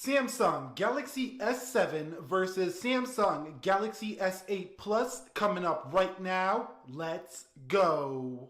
Samsung Galaxy S7 versus Samsung Galaxy S8 Plus coming up right now. Let's go.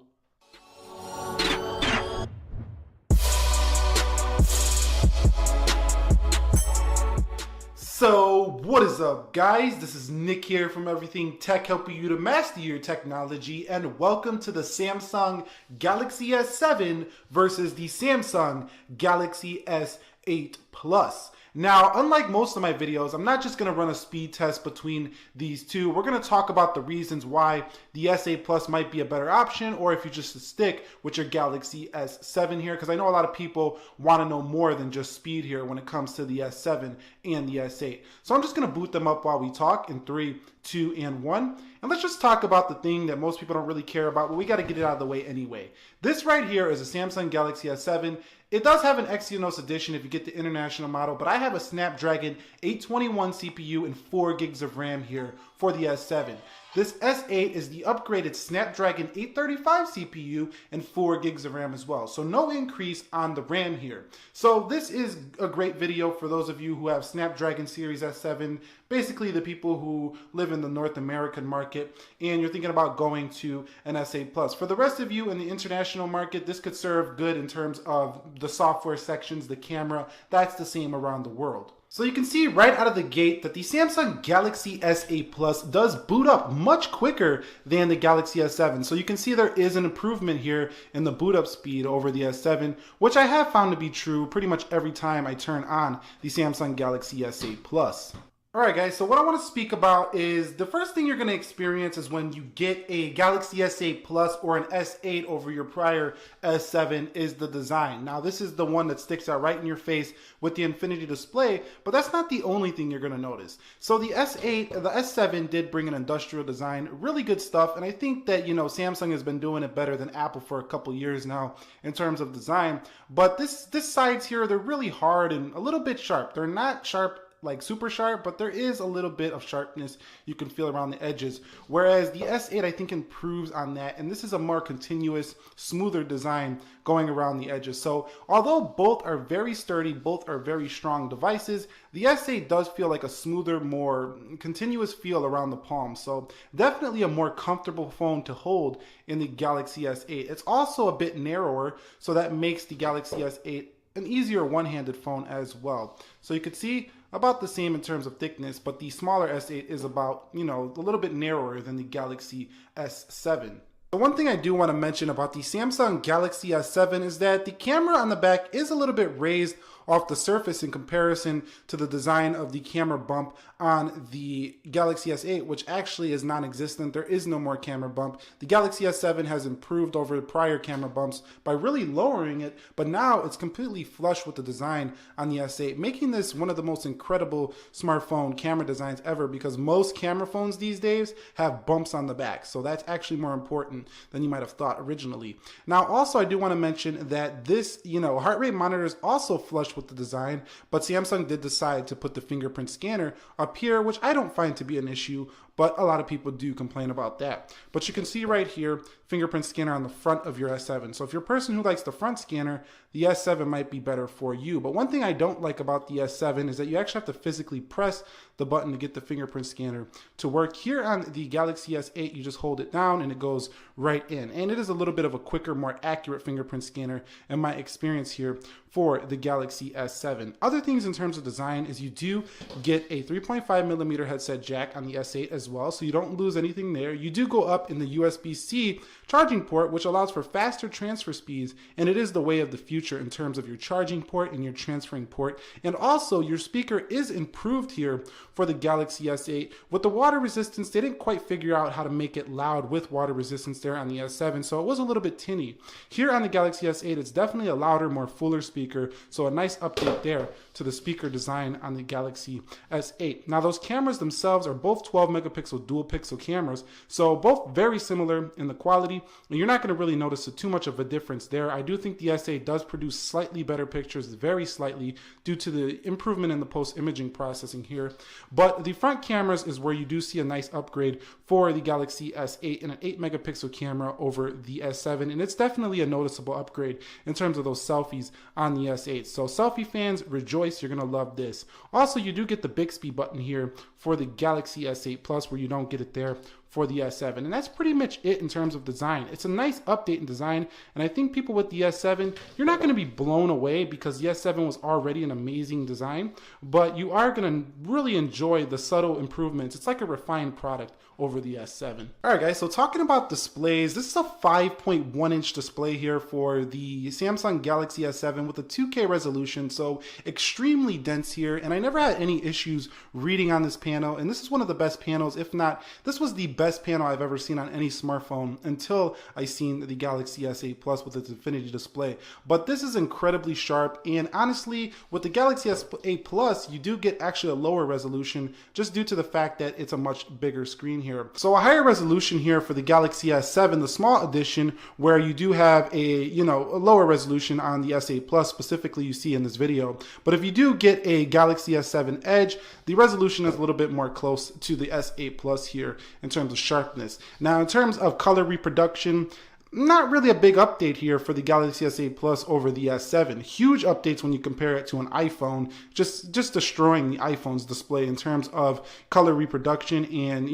So what is up, guys? This is Nick here from Everything Tech, helping you to master your technology, and welcome to the Samsung Galaxy S7 versus the Samsung Galaxy S8 Plus. Now, unlike most of my videos, I'm not just going to run a speed test between these two. We're going to talk about the reasons why the S8 Plus might be a better option, or if you just stick with your Galaxy S7 here, because I know a lot of people want to know more than just speed here when it comes to the S7 and the S8. So I'm just going to boot them up while we talk in 3, 2, and 1. And let's just talk about the thing that most people don't really care about, but we got to get it out of the way anyway. This right here is a Samsung Galaxy S7. It does have an Exynos edition if you get the international model, but I have a Snapdragon 821 CPU and 4 gigs of RAM here for the S7. This S8 is the upgraded Snapdragon 835 CPU and 4 gigs of RAM as well. So no increase on the RAM here. So this is a great video for those of you who have Snapdragon series S7, basically the people who live in the North American market and you're thinking about going to an S8 Plus. For the rest of you in the international market, this could serve good in terms of the software sections, the camera, that's the same around the world. So you can see right out of the gate that the Samsung Galaxy S8 Plus does boot up much quicker than the Galaxy S7. So you can see there is an improvement here in the boot up speed over the S7, which I have found to be true pretty much every time I turn on the Samsung Galaxy S8 Plus. Alright guys, so what I want to speak about is the first thing you're going to experience is when you get a Galaxy S8 Plus or an S8 over your prior S7 is the design. Now this is the one that sticks out right in your face with the Infinity display, but that's not the only thing you're going to notice. So the S7 did bring an industrial design, really good stuff, and I think that, you know, Samsung has been doing it better than Apple for a couple years now in terms of design, but this sides here, they're really hard and a little bit sharp. They're not sharp like super sharp, but there is a little bit of sharpness you can feel around the edges, whereas the S8 I think improves on that, and this is a more continuous, smoother design going around the edges. So although both are very sturdy, both are very strong devices, the S8 does feel like a smoother, more continuous feel around the palm. So definitely a more comfortable phone to hold in the Galaxy S8. It's also a bit narrower, so that makes the Galaxy S8 an easier one-handed phone as well. So you could see about the same in terms of thickness, but the smaller S8 is about, you know, a little bit narrower than the Galaxy S7. The one thing I do want to mention about the Samsung Galaxy S7 is that the camera on the back is a little bit raised off the surface in comparison to the design of the camera bump on the Galaxy S8, which actually is non-existent. There is no more camera bump. The Galaxy S7 has improved over the prior camera bumps by really lowering it, but now it's completely flush with the design on the S8, making this one of the most incredible smartphone camera designs ever, because most camera phones these days have bumps on the back. So that's actually more important than you might have thought originally. Now, also, I do want to mention that this, you know, heart rate monitor is also flush with the design, but Samsung did decide to put the fingerprint scanner up here, which I don't find to be an issue, but a lot of people do complain about that. But you can see right here, fingerprint scanner on the front of your S7. So if you're a person who likes the front scanner, the S7 might be better for you. But one thing I don't like about the S7 is that you actually have to physically press the button to get the fingerprint scanner to work. Here on the Galaxy S8, you just hold it down and it goes right in. And it is a little bit of a quicker, more accurate fingerprint scanner in my experience here for the Galaxy S7. Other things in terms of design is you do get a 3.5mm headset jack on the S8 as well, so you don't lose anything there. You do go up in the USB-C charging port, which allows for faster transfer speeds, and it is the way of the future in terms of your charging port and your transferring port. And also, your speaker is improved here for the Galaxy S8. With the water resistance, they didn't quite figure out how to make it loud with water resistance there on the S7, so it was a little bit tinny. Here on the Galaxy S8, it's definitely a louder, more fuller speaker, so a nice update there to the speaker design on the Galaxy S8. Now, those cameras themselves are both 12 megapixels megapixel dual pixel cameras. So both very similar in the quality, and you're not going to really notice too much of a difference there. I do think the S8 does produce slightly better pictures, very slightly, due to the improvement in the post-imaging processing here. But the front cameras is where you do see a nice upgrade for the Galaxy S8 and an 8 megapixel camera over the S7, and it's definitely a noticeable upgrade in terms of those selfies on the S8. So selfie fans, rejoice, you're going to love this. Also, you do get the Bixby button here for the Galaxy S8 Plus, where you don't get it there for the S7. And that's pretty much it in terms of design. It's a nice update in design, and I think people with the S7, you're not going to be blown away because the S7 was already an amazing design, but you are going to really enjoy the subtle improvements. It's like a refined product over the S7. All right, guys, so talking about displays, this is a 5.1 inch display here for the Samsung Galaxy S7 with a 2K resolution, so extremely dense here, and I never had any issues reading on this panel, and this is one of the best panels, if not, this was the best panel I've ever seen on any smartphone until I seen the Galaxy S8 Plus with its Infinity display. But this is incredibly sharp, and honestly, with the Galaxy S8 Plus, you do get actually a lower resolution just due to the fact that it's a much bigger screen here. So a higher resolution here for the Galaxy S7, the small edition, where you do have a lower resolution on the S8 Plus, specifically you see in this video. But if you do get a Galaxy S7 Edge, the resolution is a little bit more close to the S8 Plus here in terms of sharpness. Now, in terms of color reproduction, not really a big update here for the Galaxy S8 Plus over the S7. Huge updates when you compare it to an iPhone, just destroying the iPhone's display in terms of color reproduction and,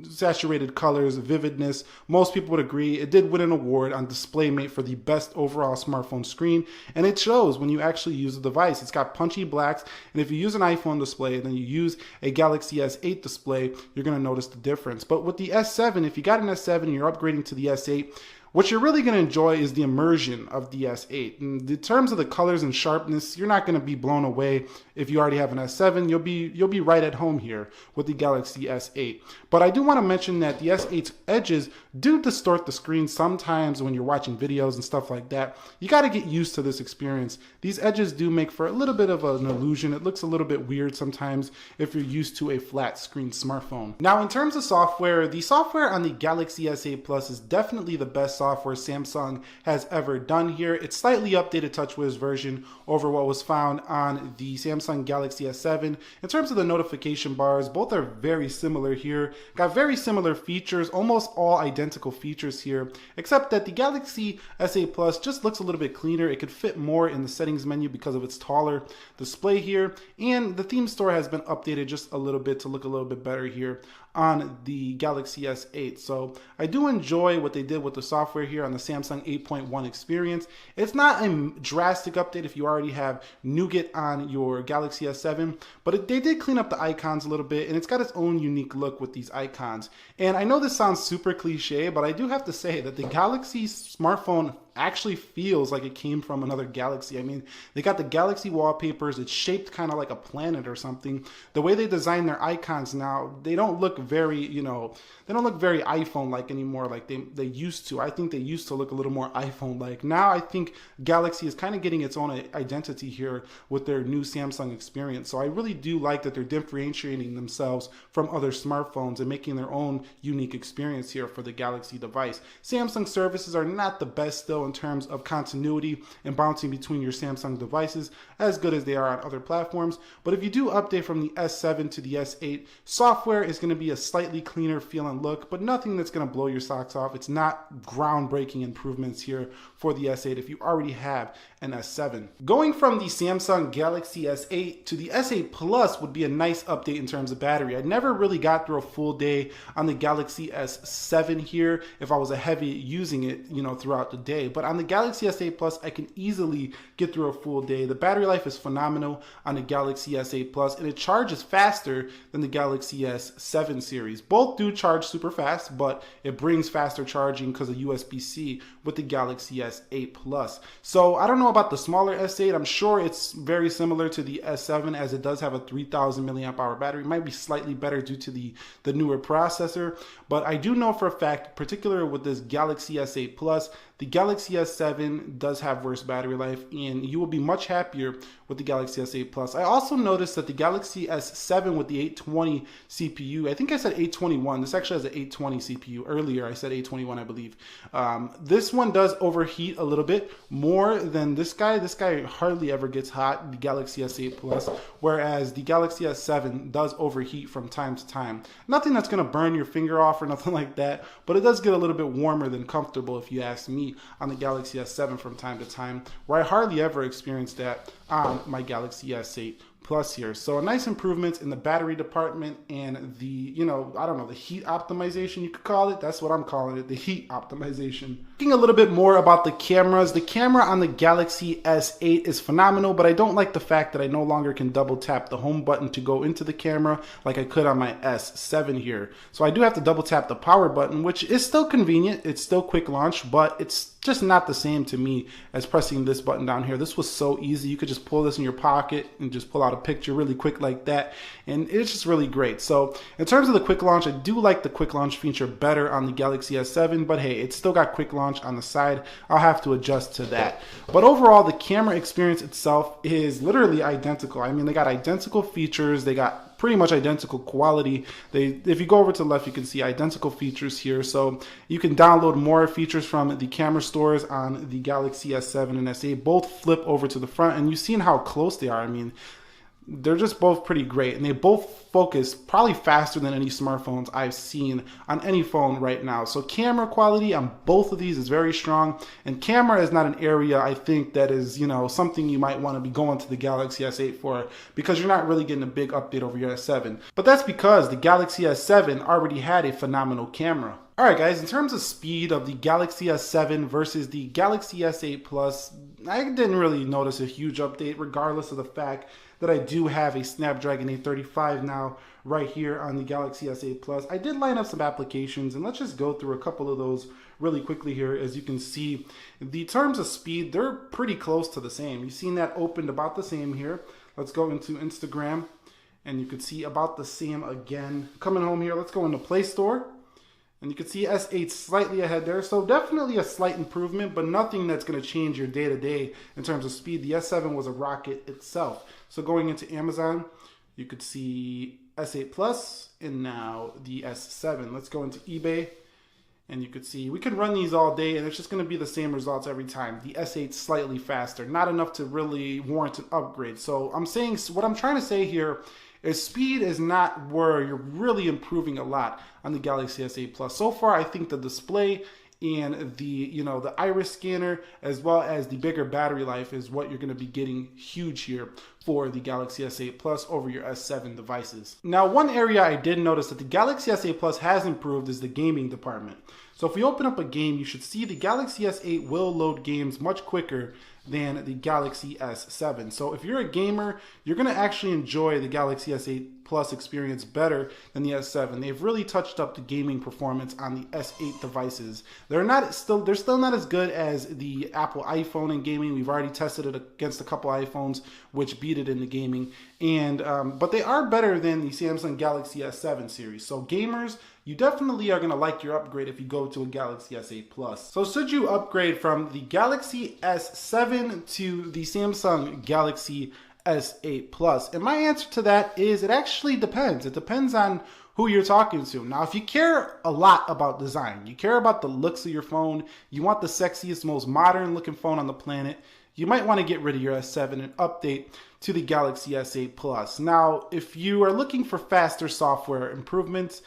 saturated colors, vividness. Most people would agree it did win an award on DisplayMate for the best overall smartphone screen, and it shows when you actually use the device. It's got punchy blacks, and if you use an iPhone display and then you use a Galaxy S8 display, you're going to notice the difference. But with the S7, if you got an S7 and you're upgrading to the S8, what you're really going to enjoy is the immersion of the S8. In terms of the colors and sharpness, you're not going to be blown away if you already have an S7. You'll be right at home here with the Galaxy S8. But I do want to mention that the S8's edges do distort the screen sometimes when you're watching videos and stuff like that. You got to get used to this experience. These edges do make for a little bit of an illusion. It looks a little bit weird sometimes if you're used to a flat screen smartphone. Now, in terms of software, the software on the Galaxy S8 Plus is definitely the best software Samsung has ever done here. It's slightly updated TouchWiz version over what was found on the Samsung Galaxy S7. In terms of the notification bars, both are very similar here. Got very similar features, almost all identical features here, except that the Galaxy S8 Plus just looks a little bit cleaner. It could fit more in the settings menu because of its taller display here, and the theme store has been updated just a little bit to look a little bit better here on the Galaxy S8. So I do enjoy what they did with the software here on the Samsung 8.1 experience. It's not a drastic update if you already have Nougat on your Galaxy S7, but they did clean up the icons a little bit, and it's got its own unique look with these icons. And I know this sounds super cliche, but I do have to say that the Galaxy smartphone actually feels like it came from another Galaxy. I mean, they got the Galaxy wallpapers. It's shaped kind of like a planet or something. The way they design their icons now, they don't look very, they don't look very iPhone-like anymore like they used to. I think they used to look a little more iPhone-like. Now I think Galaxy is kind of getting its own identity here with their new Samsung experience. So I really do like that they're differentiating themselves from other smartphones and making their own unique experience here for the Galaxy device. Samsung services are not the best though in terms of continuity and bouncing between your Samsung devices as good as they are on other platforms. But if you do update from the S7 to the S8, software is going to be a slightly cleaner feel and look, but nothing that's going to blow your socks off. It's not groundbreaking improvements here for the S8 if you already have an S7. Going from the Samsung Galaxy S8 to the S8 Plus would be a nice update in terms of battery. I never really got through a full day on the Galaxy S7 here if I was a heavy using it, throughout the day. But on the Galaxy S8 Plus, I can easily get through a full day. The battery life is phenomenal on the Galaxy S8 Plus, and it charges faster than the Galaxy S7 series. Both do charge super fast, but it brings faster charging because of USB-C with the Galaxy S8 Plus. So I don't know about the smaller S8. I'm sure it's very similar to the S7 as it does have a 3000 milliamp hour battery. It might be slightly better due to the newer processor, but I do know for a fact, particularly with this Galaxy S8 Plus, the Galaxy Galaxy S7 does have worse battery life, and you will be much happier with the Galaxy S8 Plus. I also noticed that the Galaxy S7 with the 820 CPU, I think I said 821. This actually has an 820 CPU. Earlier I said 821, I believe. This one does overheat a little bit more than this guy. This guy hardly ever gets hot, the Galaxy S8 Plus, whereas the Galaxy S7 does overheat from time to time. Nothing that's going to burn your finger off or nothing like that, but it does get a little bit warmer than comfortable, if you ask me, on the Galaxy S7 from time to time, where I hardly ever experience that on my Galaxy S8 Plus here. So a nice improvement in the battery department and the, you know, I don't know, the heat optimization, you could call it. That's what I'm calling it, the heat optimization. Talking a little bit more about the cameras. The camera on the Galaxy S8 is phenomenal, but I don't like the fact that I no longer can double tap the home button to go into the camera like I could on my S7 here. So I do have to double tap the power button, which is still convenient. It's still quick launch, but it's just not the same to me as pressing this button down here. This was so easy. You could just pull this in your pocket and just pull out a picture really quick like that, and it's just really great. So in terms of the quick launch, I do like the quick launch feature better on the Galaxy S7, but hey, it's still got quick launch on the side. I'll have to adjust to that. But overall, the camera experience itself is literally identical. I mean, they got identical features, they got pretty much identical quality. If you go over to the left, you can see identical features here. So you can download more features from the camera stores on the Galaxy S7 and S8. Both flip over to the front, and you've seen how close they are. I mean, they're just both pretty great, and they both focus probably faster than any smartphones I've seen on any phone right now. So camera quality on both of these is very strong, and camera is not an area I think that is, you know, something you might want to be going to the Galaxy S8 for, because you're not really getting a big update over your S7. But that's because the Galaxy S7 already had a phenomenal camera. Alright guys, in terms of speed of the Galaxy S7 versus the Galaxy S8 Plus, I didn't really notice a huge update, regardless of the fact that I do have a Snapdragon 835 now right here on the Galaxy S8 Plus. I did line up some applications, and let's just go through a couple of those really quickly here. As you can see, the terms of speed, they're pretty close to the same. You've seen that opened about the same here. Let's go into Instagram, and you can see about the same again. Coming home here, let's go into Play Store. And you can see S8 slightly ahead there, so definitely a slight improvement, but nothing that's going to change your day-to-day in terms of speed. The S7 was a rocket itself. So going into Amazon, you could see S8 Plus and now the S7. Let's go into eBay, and you could see we could run these all day, and it's just going to be the same results every time. The S8 slightly faster, not enough to really warrant an upgrade. So what I'm trying to say here is speed is not where you're really improving a lot on the Galaxy S8 Plus. So far, I think the display and the iris scanner, as well as the bigger battery life, is what you're going to be getting huge here for the Galaxy S8 Plus over your S7 devices. Now, one area I did notice that the Galaxy S8 Plus has improved is the gaming department. So if we open up a game, you should see the Galaxy S8 will load games much quicker than the Galaxy S7. So if you're a gamer, you're going to actually enjoy the Galaxy S8 Plus experience better than the S7. They've really touched up the gaming performance on the S8 devices. They're still not as good as the Apple iPhone in gaming. We've already tested it against a couple iPhones which beat it in the gaming, and but they are better than the Samsung Galaxy S7 series. So gamers, you definitely are going to like your upgrade if you go to a Galaxy S8 Plus. So should you upgrade from the Galaxy S7 to the Samsung Galaxy S8 Plus? And my answer to that is it actually depends. It depends on who you're talking to. Now, if you care a lot about design, you care about the looks of your phone, you want the sexiest, most modern looking phone on the planet, you might want to get rid of your S7 and update to the Galaxy S8 Plus. Now, if you are looking for faster software improvements,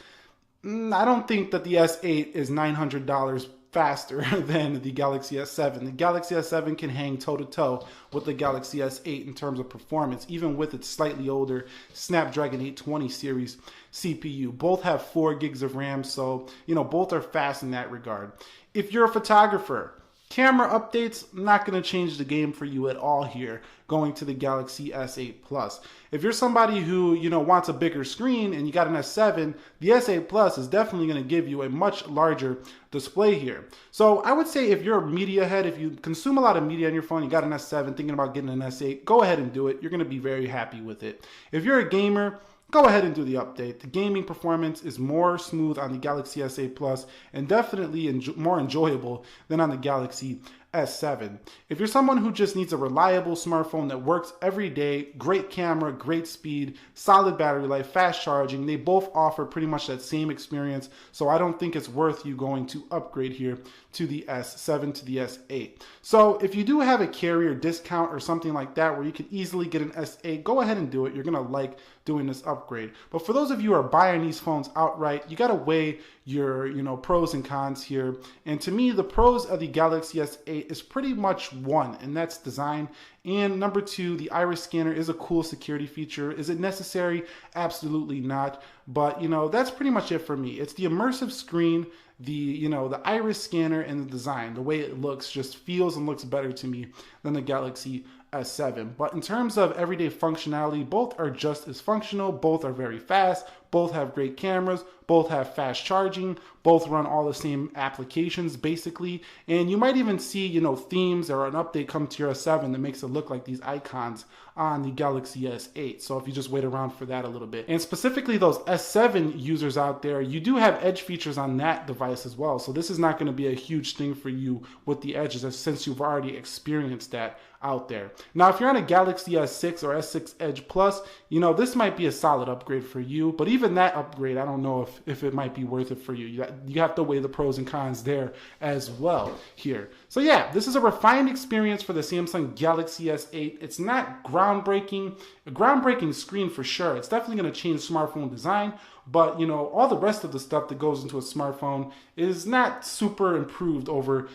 I don't think that the S8 is $900 faster than the Galaxy S7. The Galaxy S7 can hang toe-to-toe with the Galaxy S8 in terms of performance, even with its slightly older Snapdragon 820 series CPU. Both have 4 gigs of RAM, so both are fast in that regard. If you're a photographer, camera updates, not going to change the game for you at all here, going to the Galaxy S8 Plus. If you're somebody who, wants a bigger screen and you got an S7, the S8 Plus is definitely going to give you a much larger display here. So I would say if you're a media head, if you consume a lot of media on your phone, you got an S7, thinking about getting an S8, go ahead and do it. You're going to be very happy with it. If you're a gamer, go ahead and do the update. The gaming performance is more smooth on the Galaxy S8 Plus and definitely more enjoyable than on the Galaxy S7. If you're someone who just needs a reliable smartphone that works every day, great camera, great speed, solid battery life, fast charging, they both offer pretty much that same experience. So I don't think it's worth you going to upgrade here to the S7 to the S8. So if you do have a carrier discount or something like that where you can easily get an S8, go ahead and do it. You're gonna like doing this upgrade. But for those of you who are buying these phones outright, you gotta weigh your pros and cons here. And to me, the pros of the Galaxy S8 is pretty much one, and that's design. And number two, the iris scanner is a cool security feature. Is it necessary? Absolutely not. But that's pretty much it for me. It's the immersive screen, the iris scanner, and the design. The way it looks just feels and looks better to me than the Galaxy S7. But in terms of everyday functionality, both are just as functional, both are very fast, both have great cameras, both have fast charging, both run all the same applications basically, and you might even see themes or an update come to your S7 that makes it look like these icons on the Galaxy S8. So if you just wait around for that a little bit. And specifically those S7 users out there, you do have edge features on that device as well. So this is not going to be a huge thing for you with the edges since you've already experienced that out there. Now, if you're on a Galaxy S6 or S6 Edge Plus, this might be a solid upgrade for you, but even that upgrade, I don't know if it might be worth it for you. You have to weigh the pros and cons there as well here. So yeah, this is a refined experience for the Samsung Galaxy S8. It's not groundbreaking, a groundbreaking screen for sure. It's definitely going to change smartphone design, but all the rest of the stuff that goes into a smartphone is not super improved over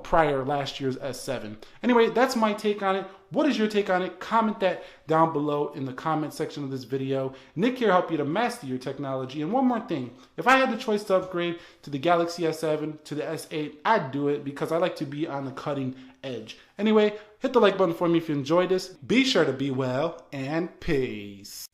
prior last year's S7. Anyway, that's my take on it. What is your take on it? Comment that down below in the comment section of this video. Nick here, help you to master your technology. And one more thing, if I had the choice to upgrade to the Galaxy S7 to the S8, I'd do it because I like to be on the cutting edge. Anyway, hit the like button for me if you enjoyed this. Be sure to be well, and peace.